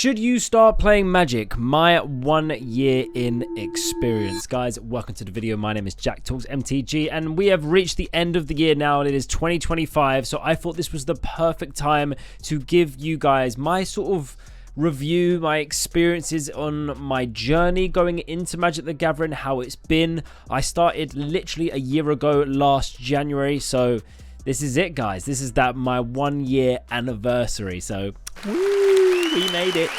Should you start playing Magic? My 1 year in experience. Guys, welcome to the video. My name is Jack Talks MTG, and we have reached the end of the year now, and it is 2025. So I thought this was the perfect time to give you guys my sort of review, my experiences on my journey going into Magic the Gathering, how it's been. I started literally a year ago last January, so this is it, guys. This is my 1 year anniversary. So we made it.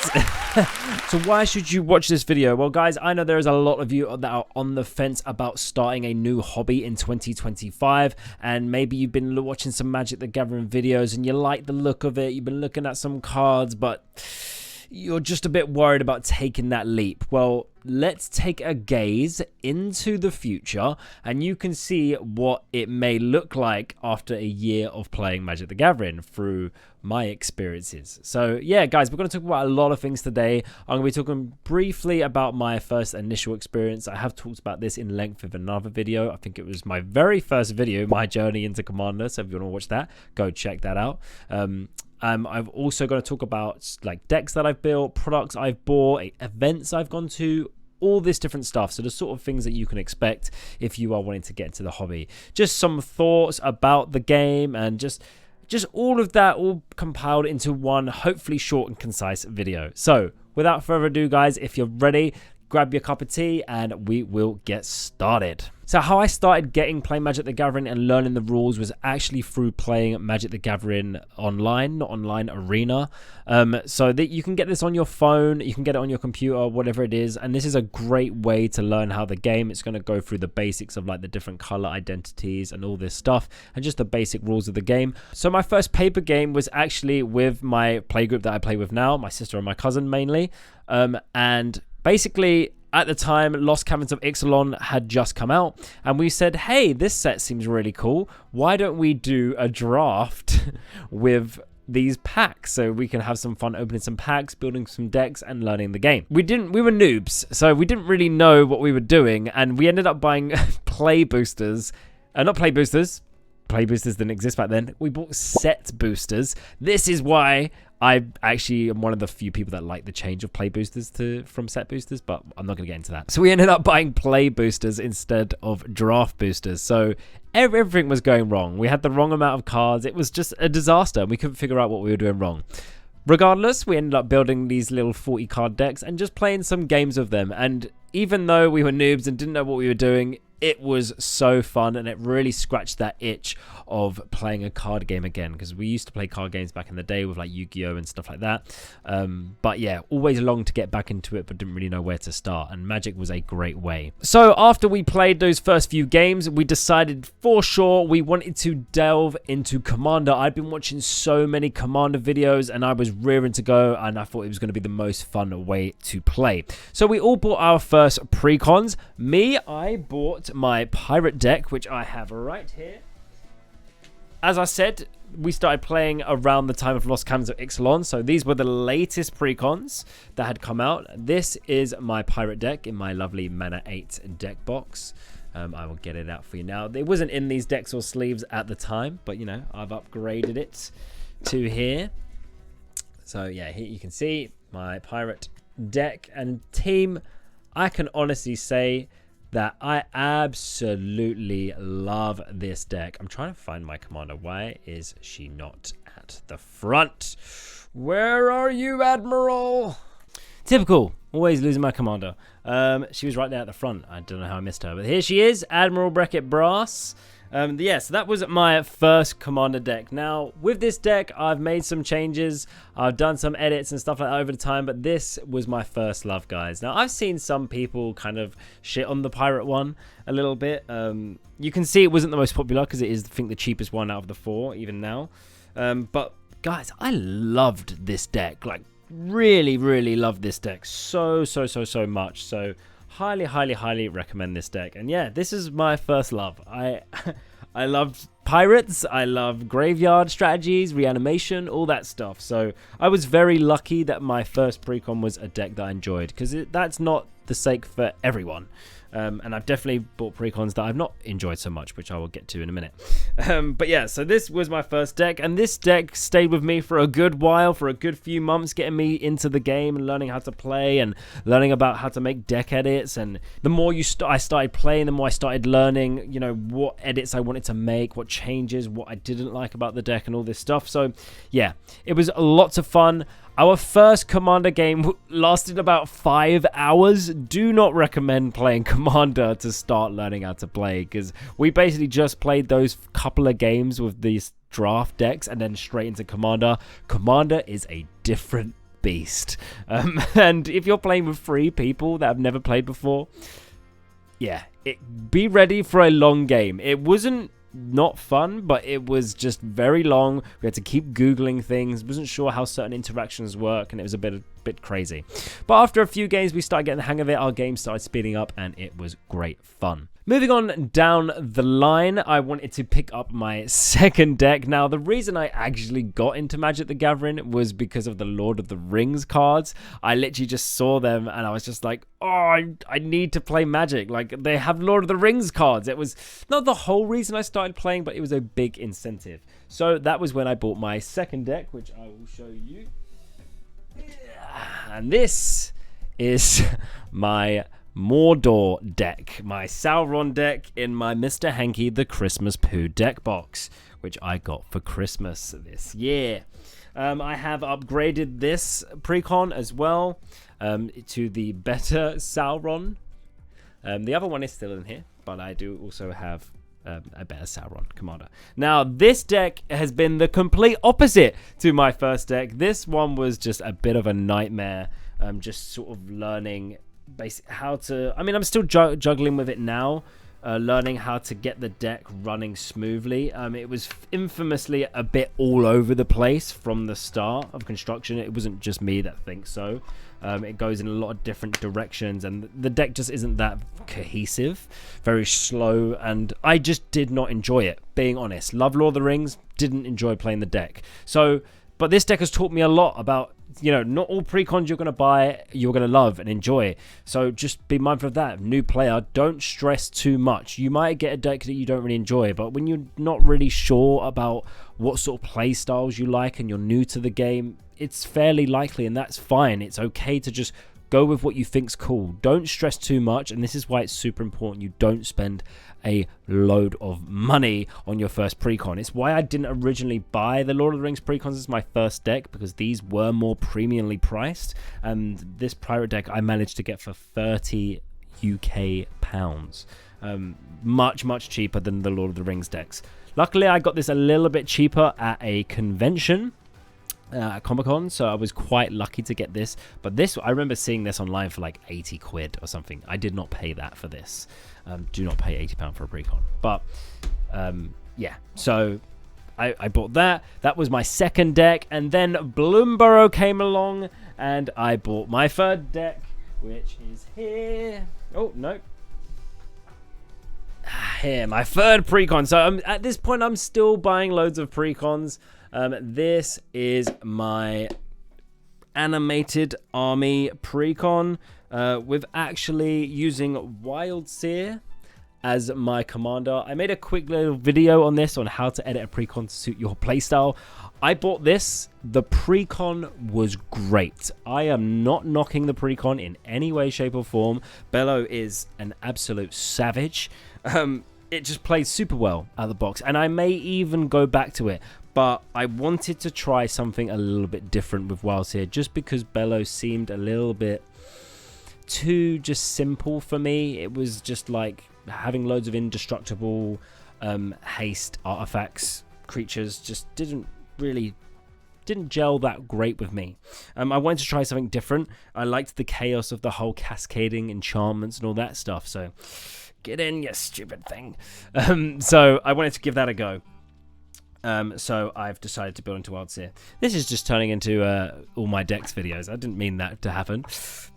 So why should you watch this video? Well, guys, I know there is a lot of you that are on the fence about starting a new hobby in 2025, and maybe you've been watching some Magic the Gathering videos and you like the look of it, you've been looking at some cards, but you're just a bit worried about taking that leap. Well, let's take a gaze into the future and you can see what it may look like after a year of playing Magic the Gathering through my experiences. So yeah, guys, we're going to talk about a lot of things today. I'm going to be talking briefly about my first initial experience. I have talked about this in length with another video. I think it was my very first video, my journey into Commander. So if you want to watch that, go check that out. I've also going to talk about like decks that I've built, products I've bought, events I've gone to, all this different stuff. So the sort of things that you can expect if you are wanting to get into the hobby. Just some thoughts about the game and just all of that all compiled into one hopefully short and concise video. So without further ado, guys, if you're ready, grab your cup of tea and we will get started. So how I started playing Magic the Gathering and learning the rules was actually through playing Magic the Gathering online, not online arena. So that you can get this on your phone, you can get it on your computer, whatever it is. And this is a great way to learn how the game. It's going to go through the basics of like the different color identities and all this stuff and just the basic rules of the game. So my first paper game was actually with my playgroup that I play with now, my sister and my cousin mainly. And basically, at the time, Lost Caverns of Ixalan had just come out, and we said, hey, this set seems really cool. Why don't we do a draft with these packs so we can have some fun opening some packs, building some decks, and learning the game. We were noobs, so we didn't really know what we were doing, and we ended up buying play boosters. Not play boosters. Play boosters didn't exist back then. We bought set boosters. This is why I actually am one of the few people that like the change of play boosters from set boosters, but I'm not going to get into that. So we ended up buying play boosters instead of draft boosters. So everything was going wrong. We had the wrong amount of cards. It was just a disaster. We couldn't figure out what we were doing wrong. Regardless, we ended up building these little 40 card decks and just playing some games of them. And even though we were noobs and didn't know what we were doing, it was so fun, and it really scratched that itch of playing a card game again, because we used to play card games back in the day with like Yu-Gi-Oh and stuff like that. But yeah, always longed to get back into it, but didn't really know where to start, and Magic was a great way. So after we played those first few games, we decided for sure we wanted to delve into Commander. I'd been watching so many Commander videos, and I was rearing to go, and I thought it was going to be the most fun way to play. So we all bought our first precons. Me, I bought my pirate deck, which I have right here. As I said, we started playing around the time of Lost Caverns of Ixalan, so these were the latest precons that had come out. This is my pirate deck in my lovely Mana 8 deck box. I will get it out for you now. It wasn't in these decks or sleeves at the time, but you know, I've upgraded it to here. So yeah, here you can see my pirate deck and team. I can honestly say that I absolutely love this deck. I'm trying to find my commander. Why is she not at the front? Where are you, Admiral? Typical. Always losing my commander. She was right there at the front. I don't know how I missed her, but here she is, Admiral Beckett Brass. Yeah, so that was my first commander deck. Now, with this deck, I've made some changes. I've done some edits and stuff like that over the time, but this was my first love, guys. Now, I've seen some people kind of shit on the pirate one a little bit. You can see it wasn't the most popular because it is, I think, the cheapest one out of the four, even now. But, guys, I loved this deck. Like, really, really loved this deck so much. So highly recommend this deck. And yeah, this is my first love. I loved pirates, I love graveyard strategies, reanimation, all that stuff. So I was very lucky that my first precon was a deck that I enjoyed, because that's not the sake for everyone. And I've definitely bought precons that I've not enjoyed so much, which I will get to in a minute. But yeah, so this was my first deck, and this deck stayed with me for a good while, for a good few months, getting me into the game and learning how to play and learning about how to make deck edits. And the more I started playing, the more I started learning, you know, what edits I wanted to make, what changes, what I didn't like about the deck and all this stuff. So yeah, it was lots of fun. Our first Commander game lasted about 5 hours. Do not recommend playing Commander to start learning how to play, because we basically just played those couple of games with these draft decks and then straight into Commander. Commander is a different beast. And if you're playing with 3 people that have never played before, yeah, be ready for a long game. It wasn't not fun, but it was just very long. We had to keep googling things, wasn't sure how certain interactions work, and it was a bit crazy. But after a few games we started getting the hang of it, our game started speeding up, and it was great fun. Moving on down the line, I wanted to pick up my second deck. Now, the reason I actually got into Magic the Gathering was because of the Lord of the Rings cards. I literally just saw them and I was just like, oh, I need to play Magic. Like, they have Lord of the Rings cards. It was not the whole reason I started playing, but it was a big incentive. So that was when I bought my second deck, which I will show you. And this is my Mordor deck, my Sauron deck in my Mr. Hanky the Christmas Poo deck box, which I got for Christmas this year. I have upgraded this precon as well to the better Sauron. The other one is still in here, but I do also have a better Sauron commander. Now, this deck has been the complete opposite to my first deck. This one was just a bit of a nightmare, just sort of learning how to, I mean, I'm still juggling with it now, learning how to get the deck running smoothly. It was infamously a bit all over the place from the start of construction. It wasn't just me that thinks so. It goes in a lot of different directions, and the deck just isn't that cohesive, very slow, and I just did not enjoy it, being honest. Love Lord of the Rings, didn't enjoy playing the deck. So, but this deck has taught me a lot about, you know, not all precons you're going to buy, you're going to love and enjoy. So just be mindful of that. New player, don't stress too much. You might get a deck that you don't really enjoy, but when you're not really sure about what sort of play styles you like and you're new to the game, it's fairly likely, and that's fine. It's okay to just go with what you think's cool. Don't stress too much, and this is why it's super important you don't spend a load of money on your first precon. It's why I didn't originally buy the Lord of the Rings precons as my first deck, because these were more premiumly priced, and this pirate deck I managed to get for 30 UK pounds. Much cheaper than the Lord of the Rings decks. Luckily, I got this a little bit cheaper at a convention, at Comic-Con, so I was quite lucky to get this. But this, I remember seeing this online for like 80 quid or something. I did not pay that for this. Do not pay £80 for a precon. But yeah, so I bought that. That was my second deck, and then Bloomborough came along, and I bought my third deck, which is here. Oh no. Here, my third precon. So at this point, I'm still buying loads of precons. This is my animated army precon with actually using Wild Seer as my commander. I made a quick little video on this on how to edit a precon to suit your playstyle. I bought this. The precon was great. I am not knocking the precon in any way, shape, or form. Bello is an absolute savage. It just plays super well out of the box, and I may even go back to it. But I wanted to try something a little bit different with Wildseer, just because Bello seemed a little bit too just simple for me. It was just like having loads of indestructible haste artifacts, creatures, just didn't gel that great with me. I wanted to try something different. I liked the chaos of the whole cascading enchantments and all that stuff, so get in, you stupid thing. So I wanted to give that a go. So I've decided to build into Wild Seer. This is just turning into all my decks videos. I didn't mean that to happen.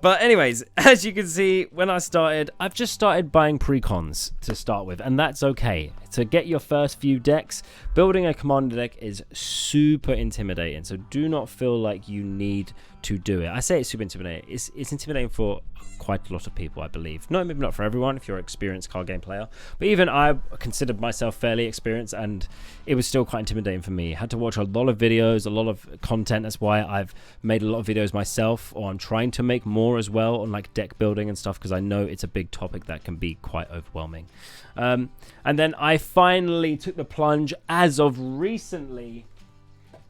But anyways, as you can see, when I started, I've just started buying precons to start with, and that's okay. To get your first few decks, building a commander deck is super intimidating, so do not feel like you need to do it. I say it's super intimidating. It's intimidating for quite a lot of people, I believe. No, maybe not for everyone if you're an experienced card game player, but even I considered myself fairly experienced, and it was still quite intimidating for me. I had to watch a lot of videos, a lot of content. That's why I've made a lot of videos myself, or I'm trying to make more as well on like deck building and stuff, because I know it's a big topic that can be quite overwhelming. And then I finally took the plunge as of recently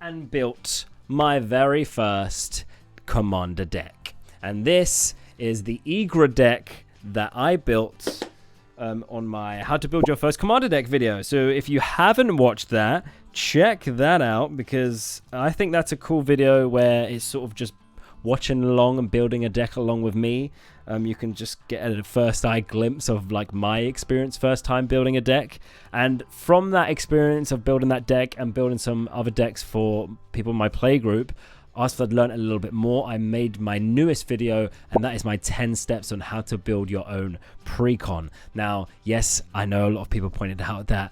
and built my very first commander deck, and this is the Egra deck that I built on my How to Build Your First Commander Deck video. So if you haven't watched that, check that out, because I think that's a cool video where it's sort of just watching along and building a deck along with me. You can just get a first eye glimpse of like my experience first time building a deck, and from that experience of building that deck and building some other decks for people in my play group, after I'd learned a little bit more, I made my newest video, and that is my 10 steps on how to build your own precon. Now, yes, I know a lot of people pointed out that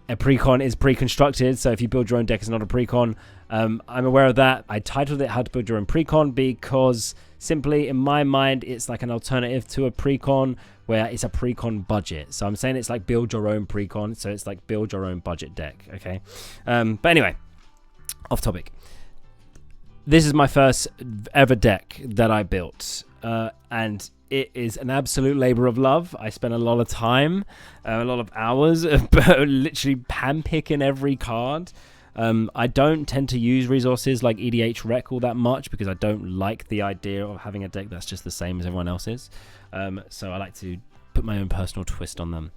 a precon is pre-constructed, so if you build your own deck, it's not a precon. I'm aware of that. I titled it How to Build Your Own Precon because simply, in my mind, it's like an alternative to a precon where it's a precon budget. So I'm saying it's like build your own precon, so it's like build your own budget deck, okay? But anyway, off topic. This is my first ever deck that I built, and it is an absolute labor of love. I spent a lot of time, a lot of hours, literally handpicking every card. I don't tend to use resources like EDH Rec all that much because I don't like the idea of having a deck that's just the same as everyone else's. So I like to put my own personal twist on them.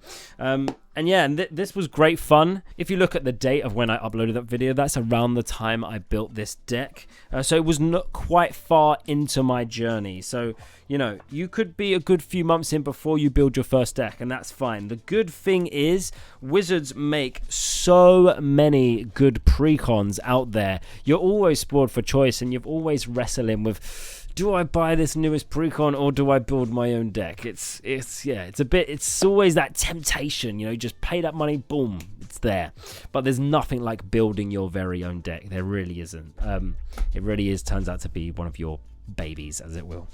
And yeah, and this was great fun. If you look at the date of when I uploaded that video, that's around the time I built this deck. So it was not quite far into my journey. So, you know, you could be a good few months in before you build your first deck, and that's fine. The good thing is Wizards make so many good precons out there. You're always spoiled for choice, and you're always wrestling with, do I buy this newest precon or do I build my own deck? It's always that temptation, you know, just pay that money, boom, it's there. But there's nothing like building your very own deck. There really isn't. It really turns out to be one of your babies, as it will.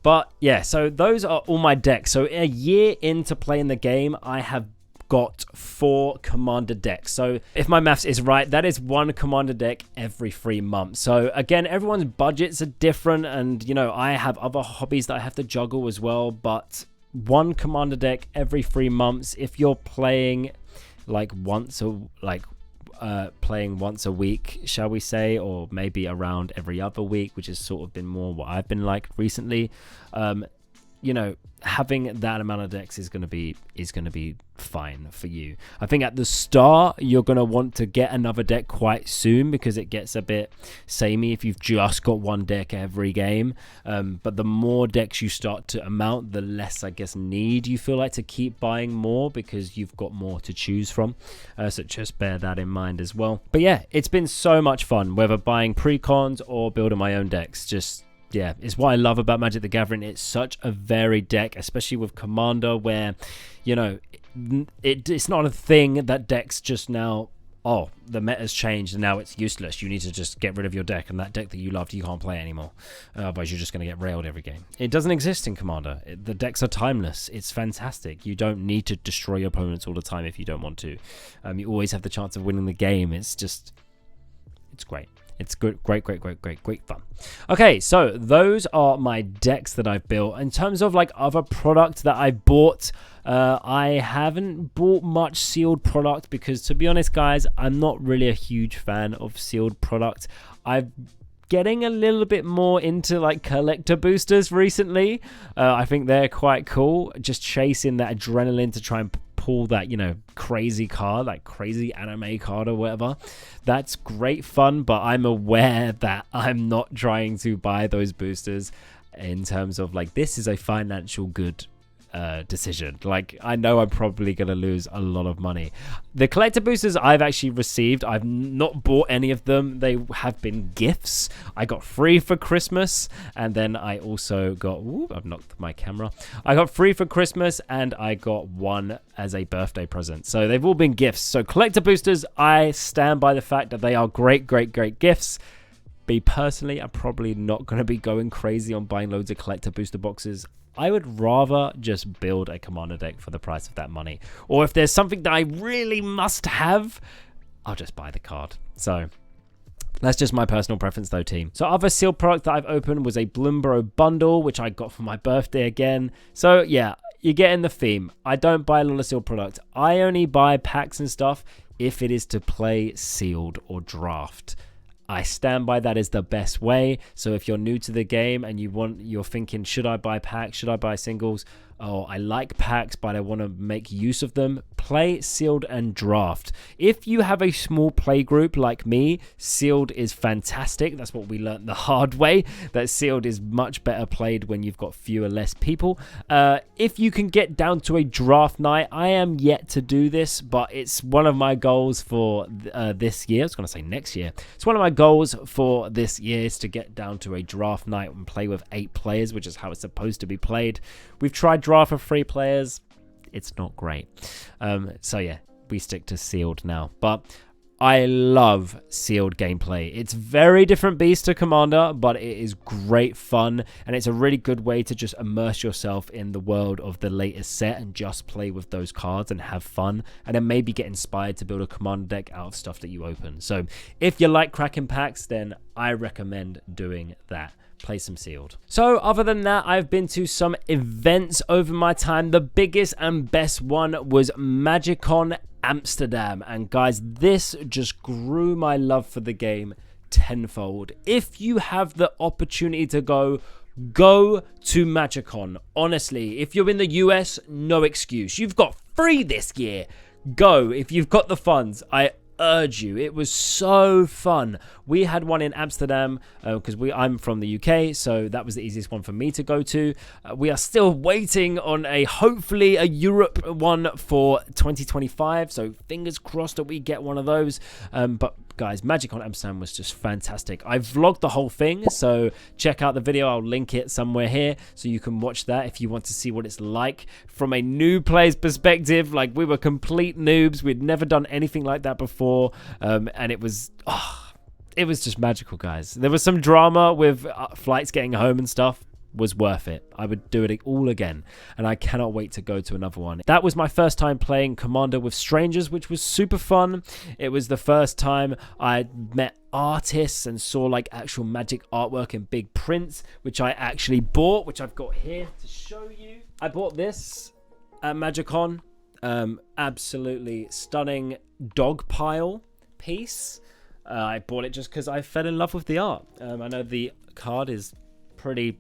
But yeah, so those are all my decks. So a year into playing the game, I have got 4 commander decks. So if my maths is right, that is 1 commander deck every 3 months. So again, everyone's budgets are different, and you know, I have other hobbies that I have to juggle as well, but 1 commander deck every 3 months. If you're playing like once a week, shall we say, or maybe around every other week, which has sort of been more what I've been like recently, you know, having that amount of decks is going to be fine for you. I think at the start you're going to want to get another deck quite soon because it gets a bit samey if you've just got 1 deck every game. But the more decks you start to amount, the less, I guess, need you feel like to keep buying more because you've got more to choose from. So just bear that in mind as well. But yeah, it's been so much fun, whether buying precons or building my own decks. Yeah, it's what I love about Magic the Gathering. It's such a varied deck, especially with Commander, where, you know, it's not a thing that decks just now, oh, the meta's changed and now it's useless. You need to just get rid of your deck, and that deck that you loved, you can't play anymore. Otherwise, you're just going to get railed every game. It doesn't exist in Commander. The decks are timeless. It's fantastic. You don't need to destroy your opponents all the time if you don't want to. You always have the chance of winning the game. It's great. It's good, great fun. Okay, so those are my decks that I've built. In terms of like other product that I bought, I haven't bought much sealed product because, to be honest, guys, I'm not really a huge fan of sealed product. I'm getting a little bit more into like collector boosters recently. I think they're quite cool. Just chasing that adrenaline to try and pull that, you know, crazy card, like crazy anime card or whatever. That's great fun, but I'm aware that I'm not trying to buy those boosters in terms of like, this is a financial good decision. Like, I know I'm probably going to lose a lot of money. The collector boosters I've actually received, I've not bought any of them. They have been gifts. I got free for Christmas, and then I also got, I've knocked my camera. I got free for Christmas, and I got one as a birthday present. So they've all been gifts. So collector boosters, I stand by the fact that they are great gifts. Me personally, I'm probably not going to be going crazy on buying loads of collector booster boxes. I would rather just build a commander deck for the price of that money. Or if there's something that I really must have, I'll just buy the card. So that's just my personal preference though, team. So other sealed product that I've opened was a Bloomborough bundle, which I got for my birthday again. So yeah, you're getting the theme. I don't buy a lot of sealed product. I only buy packs and stuff if it is to play sealed or draft. I stand by that as the best way. So if you're new to the game and you're thinking, should I buy packs? Should I buy singles? Oh, I like packs, but I want to make use of them. Play sealed and draft. If you have a small play group like me, sealed is fantastic. That's what we learned the hard way, that sealed is much better played when you've got less people. If you can get down to a draft night, I am yet to do this, but it's one of my goals for this year. I was going to say next year. It's one of my goals for this year is to get down to a draft night and play with 8 players, which is how it's supposed to be played. We've tried draft for 3 players. It's not great. So yeah, we stick to sealed now. But I love sealed gameplay. It's very different beast to Commander, but it is great fun, and it's a really good way to just immerse yourself in the world of the latest set and just play with those cards and have fun, and then maybe get inspired to build a Commander deck out of stuff that you open. So if you like cracking packs, then I recommend doing that. Play some sealed. So other than that, I've been to some events over my time. The biggest and best one was MagicCon Amsterdam, and guys, this just grew my love for the game tenfold. If you have the opportunity to go to MagicCon. Honestly, if you're in the US, no excuse. You've got free this year. Go if you've got the funds. I urge you. It was so fun. We had one in Amsterdam because I'm from the UK, so that was the easiest one for me to go to. We are still waiting on hopefully a Europe one for 2025, so fingers crossed that we get one of those. But guys, MagicCon Amsterdam was just fantastic. I vlogged the whole thing, so check out the video. I'll link it somewhere here so you can watch that if you want to see what it's like from a new player's perspective. Like, we were complete noobs. We'd never done anything like that before, and it was just magical, guys. There was some drama with flights getting home and stuff. Was worth it. I would do it all again, and I cannot wait to go to another one. That was my first time playing Commander with strangers, which was super fun. It was the first time I met artists and saw like actual Magic artwork in big prints, which I actually bought, which I've got here to show you. I bought this at MagicCon. Absolutely stunning dog pile piece. I bought it just because I fell in love with the art. I know the card is pretty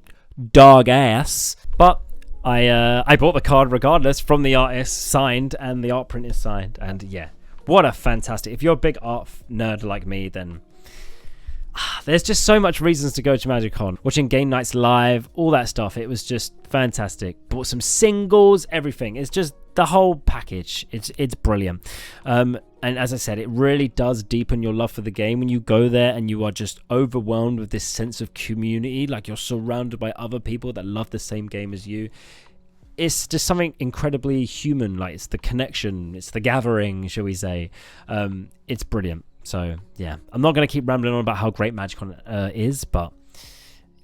dog ass, but I bought the card regardless from the artist, signed, and the art print is signed. And yeah, what a fantastic, if you're a big art nerd like me, then there's just so much reasons to go to MagicCon. Watching game nights live, all that stuff, it was just fantastic. Bought some singles, everything. It's just the whole package. It's brilliant. And as I said, it really does deepen your love for the game when you go there and you are just overwhelmed with this sense of community. Like, you're surrounded by other people that love the same game as you. It's just something incredibly human. Like, it's the connection, it's the gathering, shall we say. It's brilliant. So yeah, I'm not going to keep rambling on about how great MagicCon is, but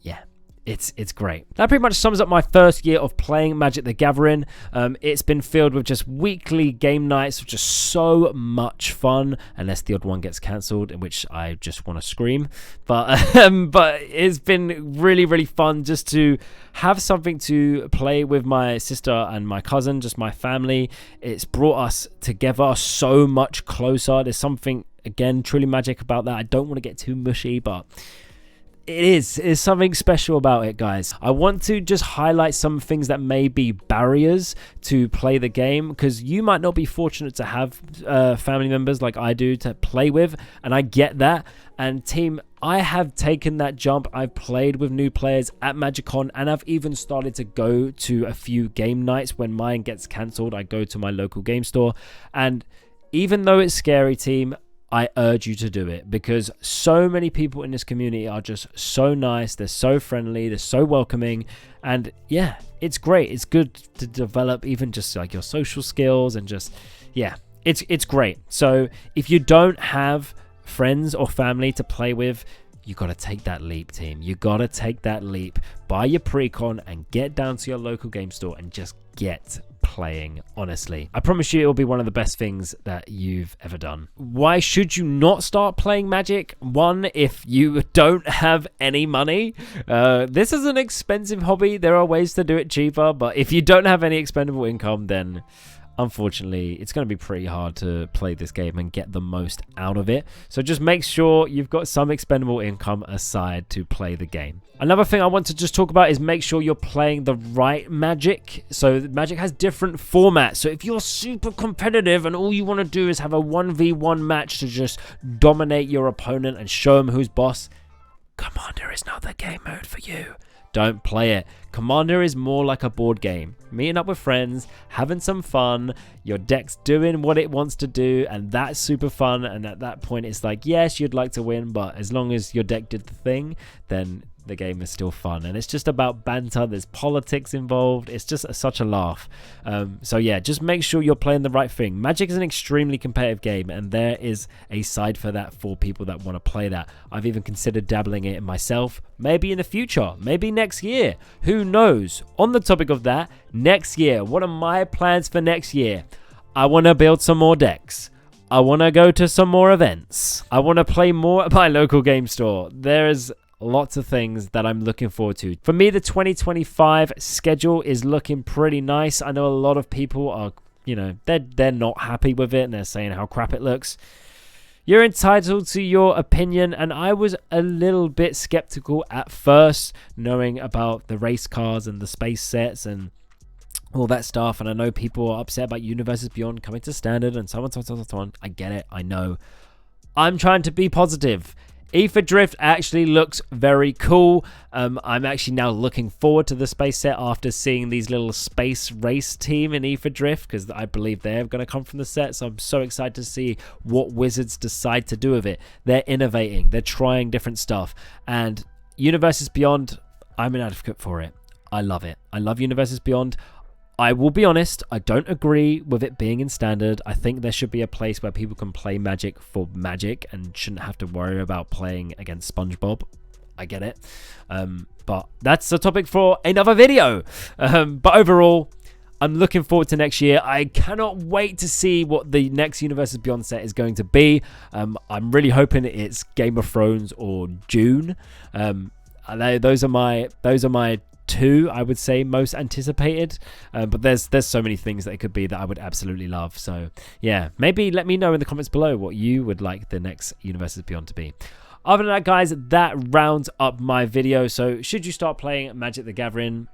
yeah, it's great. That pretty much sums up my first year of playing Magic the Gathering. It's been filled with just weekly game nights, which is so much fun, unless the odd one gets cancelled, in which I just want to scream. But it's been really, really fun just to have something to play with my sister and my cousin, just my family. It's brought us together so much closer. There's something, again, truly magic about that. I don't want to get too mushy, but It is something special about it, guys. I want to just highlight some things that may be barriers to play the game, because you might not be fortunate to have family members like I do to play with, and I get that. And team, I have taken that jump. I've played with new players at MagicCon, and I've even started to go to a few game nights. When mine gets cancelled, I go to my local game store, and even though it's scary, team, I urge you to do it, because so many people in this community are just so nice. They're so friendly. They're so welcoming. And yeah, it's great. It's good to develop even just like your social skills, and just, yeah, it's great. So if you don't have friends or family to play with, you got to take that leap, team. You got to take that leap. Buy your pre-con and get down to your local game store and just get playing. Honestly, I promise you it will be one of the best things that you've ever done. Why should you not start playing Magic? One, if you don't have any money. This is an expensive hobby. There are ways to do it cheaper, but if you don't have any expendable income, then unfortunately it's going to be pretty hard to play this game and get the most out of it. So just make sure you've got some expendable income aside to play the game. Another thing I want to just talk about is make sure you're playing the right Magic. So Magic has different formats. So if you're super competitive and all you want to do is have a 1v1 match to just dominate your opponent and show them who's boss, Commander is not the game mode for you. Don't play it. Commander is more like a board game. Meeting up with friends, having some fun, your deck's doing what it wants to do, and that's super fun. And at that point, it's like, yes, you'd like to win, but as long as your deck did the thing, then the game is still fun. And it's just about banter. There's politics involved. It's just such a laugh. So yeah, just make sure you're playing the right thing. Magic is an extremely competitive game, and there is a side for that for people that want to play that. I've even considered dabbling it myself, maybe in the future, maybe next year. Who knows? On the topic of that, next year, what are my plans for next year? I want to build some more decks. I want to go to some more events. I want to play more at my local game store. There's lots of things that I'm looking forward to. For me, the 2025 schedule is looking pretty nice. I know a lot of people are, you know, they're not happy with it, and they're saying how crap it looks. You're entitled to your opinion, and I was a little bit skeptical at first, knowing about the race cars and the space sets and all that stuff. And I know people are upset about Universes Beyond coming to standard and so on, so on, so on, so on. I get it. I know. I'm trying to be positive. Ether Drift actually looks very cool. I'm actually now looking forward to the space set after seeing these little space race team in Ether Drift, because I believe they're going to come from the set. So I'm so excited to see what Wizards decide to do with it. They're innovating. They're trying different stuff. And Universes Beyond, I'm an advocate for it. I love it. I love Universes Beyond. I will be honest, I don't agree with it being in standard. I think there should be a place where people can play Magic for Magic and shouldn't have to worry about playing against SpongeBob. I get it. But that's a topic for another video. But overall, I'm looking forward to next year. I cannot wait to see what the next Universes Beyond set is going to be. I'm really hoping it's Game of Thrones or Dune. Those are my two, I would say, most anticipated, but there's so many things that it could be that I would absolutely love. So yeah, maybe let me know in the comments below what you would like the next Universes Beyond to be. Other than that, guys, that rounds up my video. So should you start playing Magic the Gathering?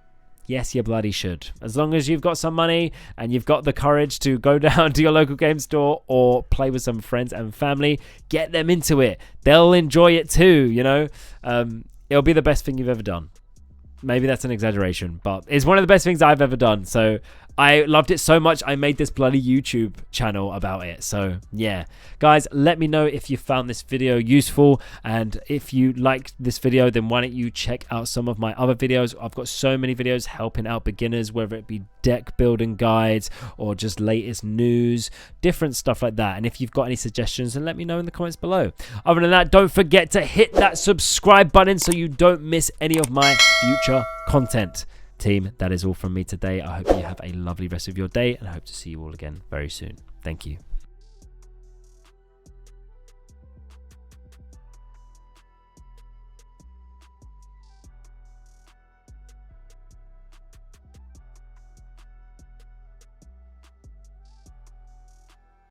Yes, you bloody should. As long as you've got some money and you've got the courage to go down to your local game store or play with some friends and family, get them into it. They'll enjoy it too, you know. It'll be the best thing you've ever done. Maybe that's an exaggeration, but it's one of the best things I've ever done. So I loved it so much, I made this bloody YouTube channel about it. So yeah, guys, let me know if you found this video useful. And if you liked this video, then why don't you check out some of my other videos. I've got so many videos helping out beginners, whether it be deck building guides or just latest news, different stuff like that. And if you've got any suggestions, then let me know in the comments below. Other than that, don't forget to hit that subscribe button so you don't miss any of my future content. Team, that is all from me today. I hope you have a lovely rest of your day, and I hope to see you all again very soon. Thank you.